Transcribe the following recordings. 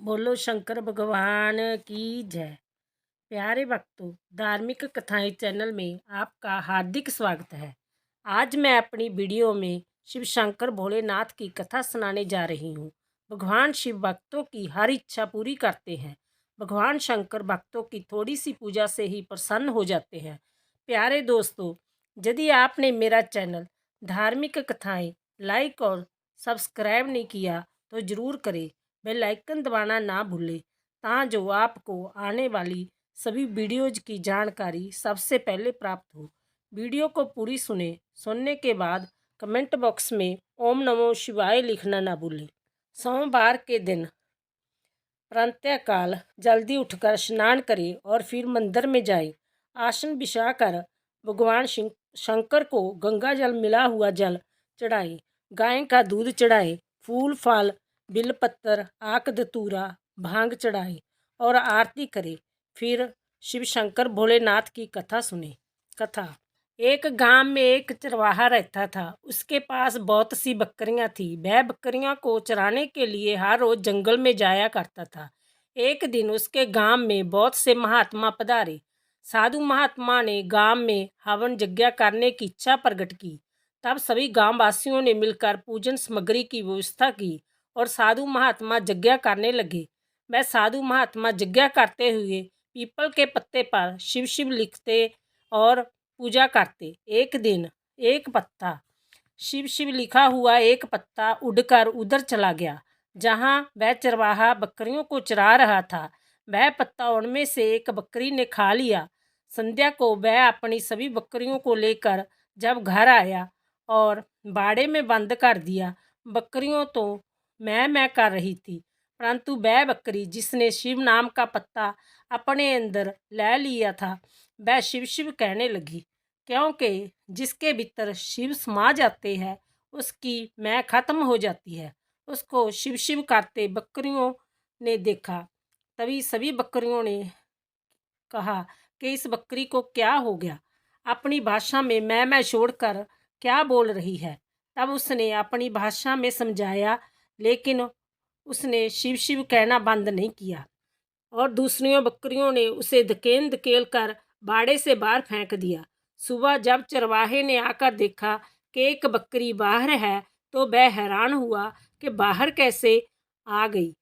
बोलो शंकर भगवान की जय। प्यारे भक्तों, धार्मिक कथाएं चैनल में आपका हार्दिक स्वागत है। आज मैं अपनी वीडियो में शिव शंकर भोलेनाथ की कथा सुनाने जा रही हूँ। भगवान शिव भक्तों की हर इच्छा पूरी करते हैं। भगवान शंकर भक्तों की थोड़ी सी पूजा से ही प्रसन्न हो जाते हैं। प्यारे दोस्तों, यदि आपने मेरा चैनल धार्मिक कथाएं लाइक और सब्सक्राइब नहीं किया तो ज़रूर करें। बेल आइकन दबाना ना भूलें जो आपको आने वाली सभी वीडियोज की जानकारी सबसे पहले प्राप्त हो। वीडियो को पूरी सुनने के बाद कमेंट बॉक्स में ओम नमो शिवाय लिखना ना भूलें। सोमवार के दिन प्रातःकाल जल्दी उठकर स्नान करें और फिर मंदिर में जाएं। आसन बिछाकर भगवान शंकर को गंगा जल मिला हुआ जल चढ़ाएं, गाय का दूध चढ़ाएं, फूल फल बिलपत्र आक धतूरा भांग चढ़ाएं और आरती करें। फिर शिव शंकर भोलेनाथ की कथा सुने। कथा। एक गांव में एक चरवाहा रहता था। उसके पास बहुत सी बकरियां थी। वह बकरियों को चराने के लिए हर रोज जंगल में जाया करता था। एक दिन उसके गांव में बहुत से महात्मा पधारे। साधु महात्मा ने गांव में हवन यज्ञ करने की इच्छा प्रकट की। तब सभी गांव वासियों ने मिलकर पूजन सामग्री की व्यवस्था की और साधु महात्मा यज्ञ करने लगे। वह साधु महात्मा यज्ञ करते हुए पीपल के पत्ते पर शिव शिव लिखते और पूजा करते। एक दिन एक पत्ता शिव शिव लिखा हुआ एक पत्ता उड़कर उधर चला गया जहां वह चरवाहा बकरियों को चरा रहा था। वह पत्ता उनमें से एक बकरी ने खा लिया। संध्या को वह अपनी सभी बकरियों को लेकर जब घर आया और बाड़े में बंद कर दिया, बकरियों तो मैं कर रही थी, परंतु वह बकरी जिसने शिव नाम का पत्ता अपने अंदर ले लिया था वह शिव शिव कहने लगी, क्योंकि जिसके भीतर शिव समा जाते हैं उसकी मैं खत्म हो जाती है। उसको शिव शिव करते बकरियों ने देखा। तभी सभी बकरियों ने कहा कि इस बकरी को क्या हो गया, अपनी भाषा में मैं छोड़कर क्या बोल रही है। तब उसने अपनी भाषा में समझाया, लेकिन उसने शिव शिव कहना बंद नहीं किया और दूसरियों बकरियों ने उसे धकेल कर बाड़े से बाहर फेंक दिया। सुबह जब चरवाहे ने आकर देखा कि एक बकरी बाहर है तो वह हैरान हुआ कि बाहर कैसे आ गई।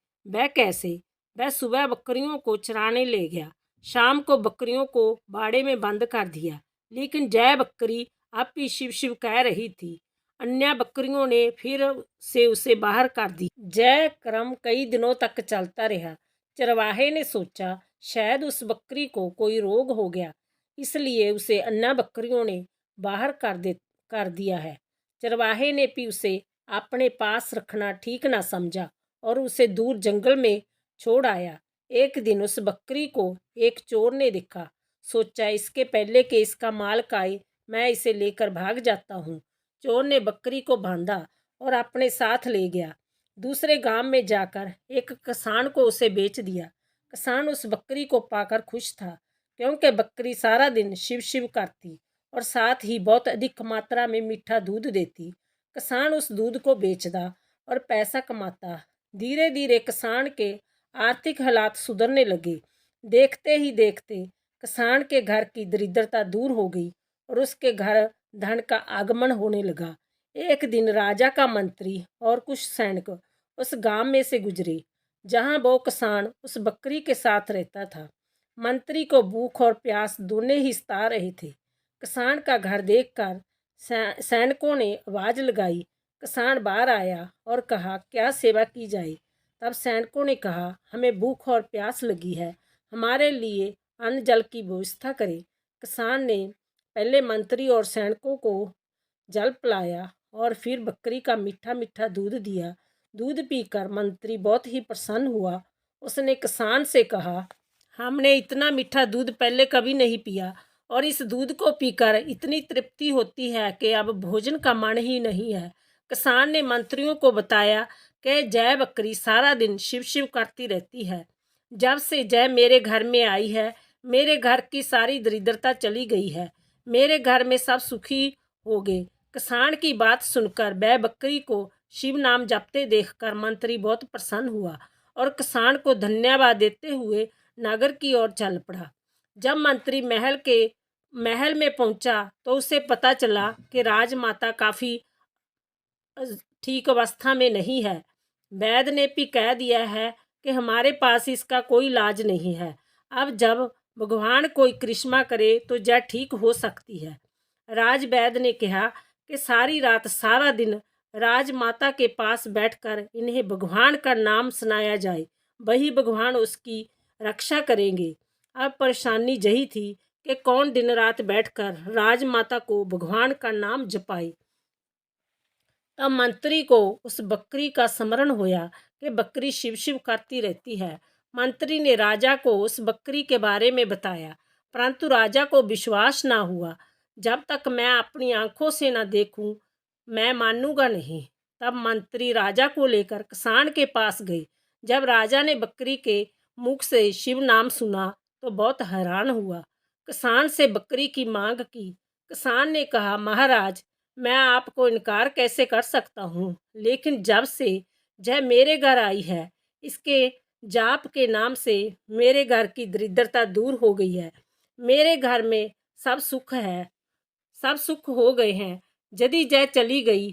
वह सुबह बकरियों को चराने ले गया। शाम को बकरियों को बाड़े में बंद कर दिया, लेकिन जय बकरी अब भी शिव शिव कह रही थी। अन्य बकरियों ने फिर से उसे बाहर कर दी। जय क्रम कई दिनों तक चलता रहा। चरवाहे ने सोचा शायद उस बकरी को कोई रोग हो गया, इसलिए उसे अन्य बकरियों ने बाहर कर दिया है। चरवाहे ने भी उसे अपने पास रखना ठीक ना समझा और उसे दूर जंगल में छोड़ आया। एक दिन उस बकरी को एक चोर ने देखा। सोचा इसके पहले कि इसका मालिक आए मैं इसे लेकर भाग जाता हूँ। चोर ने बकरी को बांधा और अपने साथ ले गया। दूसरे गांव में जाकर एक किसान को उसे बेच दिया। किसान उस बकरी को पाकर खुश था, क्योंकि बकरी सारा दिन शिव शिव करती और साथ ही बहुत अधिक मात्रा में मीठा दूध देती। किसान उस दूध को बेचता और पैसा कमाता। धीरे धीरे किसान के आर्थिक हालात सुधरने लगे। देखते ही देखते किसान के घर की दरिद्रता दूर हो गई और उसके घर धन का आगमन होने लगा। एक दिन राजा का मंत्री और कुछ सैनिक उस गांव में से गुजरे जहां वो किसान उस बकरी के साथ रहता था। मंत्री को भूख और प्यास दोनों ही सता रहे थे। किसान का घर देखकर सैनिकों ने आवाज लगाई। किसान बाहर आया और कहा, क्या सेवा की जाए। तब सैनिकों ने कहा, हमें भूख और प्यास लगी है, हमारे लिए अन्न जल की व्यवस्था करें। किसान ने पहले मंत्री और सैनिकों को जल पिलाया और फिर बकरी का मीठा मीठा दूध दिया। दूध पीकर मंत्री बहुत ही प्रसन्न हुआ। उसने किसान से कहा, हमने इतना मीठा दूध पहले कभी नहीं पिया और इस दूध को पीकर इतनी तृप्ति होती है कि अब भोजन का मन ही नहीं है। किसान ने मंत्रियों को बताया कि जय बकरी सारा दिन शिव शिव करती रहती है। जब से जय मेरे घर में आई है, मेरे घर की सारी दरिद्रता चली गई है, मेरे घर में सब सुखी हो गए। किसान की बात सुनकर वह बकरी को शिव नाम जपते देखकर मंत्री बहुत प्रसन्न हुआ और किसान को धन्यवाद देते हुए नगर की ओर चल पड़ा। जब मंत्री महल में पहुंचा तो उसे पता चला कि राजमाता काफ़ी ठीक अवस्था में नहीं है। वैद्य ने भी कह दिया है कि हमारे पास इसका कोई इलाज नहीं है। अब जब भगवान कोई करिश्मा करे तो यह ठीक हो सकती है। राजवैद्य ने कहा कि सारी रात सारा दिन राजमाता के पास बैठकर इन्हें भगवान का नाम सुनाया जाए, वही भगवान उसकी रक्षा करेंगे। अब परेशानी यही थी कि कौन दिन रात बैठकर राजमाता को भगवान का नाम जपाए। तब मंत्री को उस बकरी का स्मरण होया कि बकरी शिव शिव करती रहती है। मंत्री ने राजा को उस बकरी के बारे में बताया, परंतु राजा को विश्वास ना हुआ। जब तक मैं अपनी आंखों से न देखूं, मैं मानूंगा नहीं। तब मंत्री राजा को लेकर किसान के पास गए। जब राजा ने बकरी के मुख से शिव नाम सुना तो बहुत हैरान हुआ। किसान से बकरी की मांग की। किसान ने कहा, महाराज, मैं आपको इनकार कैसे कर सकता हूँ, लेकिन जब से यह मेरे घर आई है, इसके जाप के नाम से मेरे घर की दरिद्रता दूर हो गई है। मेरे घर में सब सुख हो गए हैं। यदि यह चली गई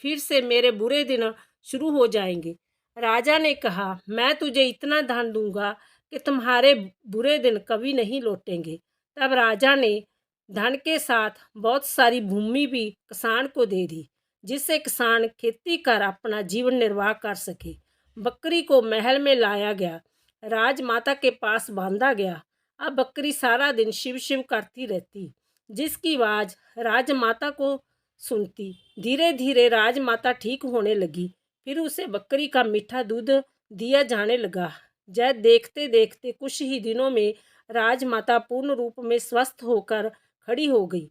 फिर से मेरे बुरे दिन शुरू हो जाएंगे। राजा ने कहा, मैं तुझे इतना धन दूंगा कि तुम्हारे बुरे दिन कभी नहीं लौटेंगे। तब राजा ने धन के साथ बहुत सारी भूमि भी किसान को दे दी, जिससे किसान खेती कर अपना जीवन निर्वाह कर सके। बकरी को महल में लाया गया, राजमाता के पास बांधा गया। अब बकरी सारा दिन शिव शिव करती रहती, जिसकी आवाज़ राजमाता को सुनती। धीरे धीरे राजमाता ठीक होने लगी। फिर उसे बकरी का मीठा दूध दिया जाने लगा। यह देखते देखते कुछ ही दिनों में राजमाता पूर्ण रूप में स्वस्थ होकर खड़ी हो गई।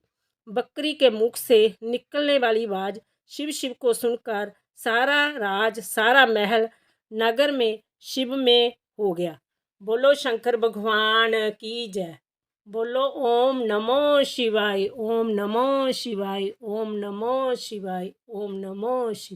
बकरी के मुख से निकलने वाली आवाज़ शिव शिव को सुनकर सारा महल नगर में शिव में हो गया। बोलो शंकर भगवान की जय। बोलो ओम नमो शिवाय, ओम नमो शिवाय, ओम नमो शिवाय, ओम नमो शिवाय।